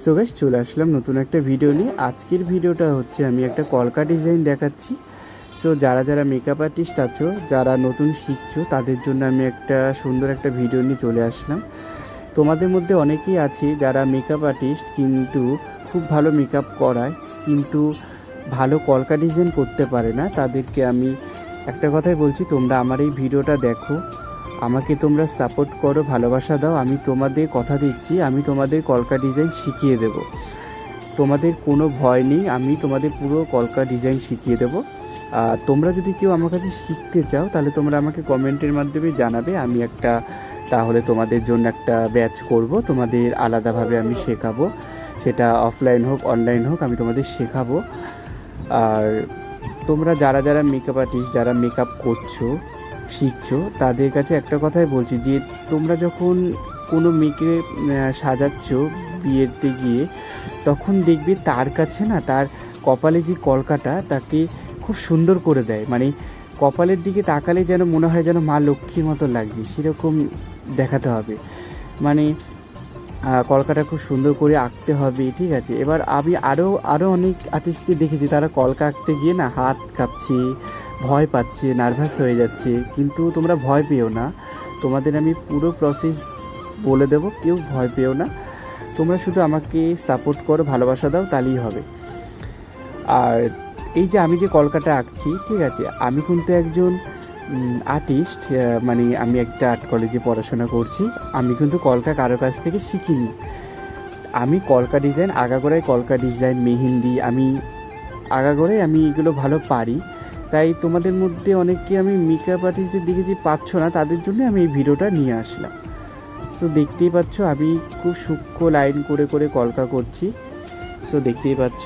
So guys চলে আসলাম নতুন একটা ভিডিও নিয়ে। আজকের ভিডিওটা হচ্ছে আমি একটা কলকা ডিজাইন দেখাচ্ছি। সো যারা যারা মেকআপ আর্টিস্ট আছো, যারা নতুন শিখছো, তাদের জন্য আমি একটা সুন্দর একটা ভিডিও নিয়ে চলে আসলাম। তোমাদের মধ্যে অনেকেই আছে যারা মেকআপ আর্টিস্ট, কিন্তু খুব ভালো মেকআপ করায় কিন্তু ভালো কলকা ডিজাইন করতে পারে না। তাদেরকে আমি একটা কথাই বলছি, তোমরা আমার এই ভিডিওটা দেখো, আমাকে তোমরা সাপোর্ট করো, ভালোবাসা দাও। আমি তোমাদের কথা দিচ্ছি, আমি তোমাদের কলকা ডিজাইন শিখিয়ে দেব। তোমাদের কোনো ভয় নেই, আমি তোমাদের পুরো কলকা ডিজাইন শিখিয়ে দেব। তোমরা যদি কেউ আমার কাছে শিখতে চাও, তাহলে তোমরা আমাকে কমেন্টের মাধ্যমে জানাবে। আমি তাহলে তোমাদের জন্য একটা ব্যাচ করব, তোমাদের আলাদাভাবে আমি শেখাবো। সেটা অফলাইন হোক অনলাইন হোক, আমি তোমাদের শেখাবো। আর তোমরা যারা যারা মেকআপ আর্টিস্ট, যারা মেকআপ করছো, শিখছো, তাদের কাছে একটা কথাই বলছি যে তোমরা যখন কোনো মেয়েকে সাজাচ্ছ বিয়েতে গিয়ে, তখন দেখবে তার কাছে না, তার কপালে যে কলকাটা তাকে খুব সুন্দর করে দেয়। মানে কপালের দিকে তাকালে যেন মনে হয় যেন মা লক্ষ্মীর মতো লাগছে, সেরকম দেখাতে হবে। মানে কলকাটা খুব সুন্দর করে আঁকতে হবে, ঠিক আছে। এবার আমি আরও অনেক আর্টিস্টকে দেখেছি, তারা কলকা আঁকতে গিয়ে না হাত কাঁপছে, ভয় পাচ্ছে, নার্ভাস হয়ে যাচ্ছে। কিন্তু তোমরা ভয় পেও না, তোমাদের আমি পুরো প্রসেস বলে দেবো, কেউ ভয় পেও না। তোমরা শুধু আমাকে সাপোর্ট করো, ভালোবাসা দাও, তাহলেই হবে। আর এই যে আমি যে কলকাটা আঁকছি, ঠিক আছে, আমি কিন্তু একজন আর্টিস্ট, মানে আমি একটা আর্ট কলেজে পড়াশোনা করছি। আমি কিন্তু কলকা কারো কাছ থেকে শিখিনি। আমি কলকা ডিজাইন, আগাগোড়ায় কলকা ডিজাইন, মেহেন্দি, আমি আগাগোড়ায় আমি এগুলো ভালো পারি। তাই তোমাদের মধ্যে অনেককে আমি মেকআপ আর্টিস্টদের দিকে যে পাচ্ছ না, তাদের জন্য আমি এই ভিডিওটা নিয়ে আসলাম। সো দেখতেই পাচ্ছ আমি খুব সূক্ষ্ম লাইন করে করে কলকা করছি। সো দেখতেই পাচ্ছ।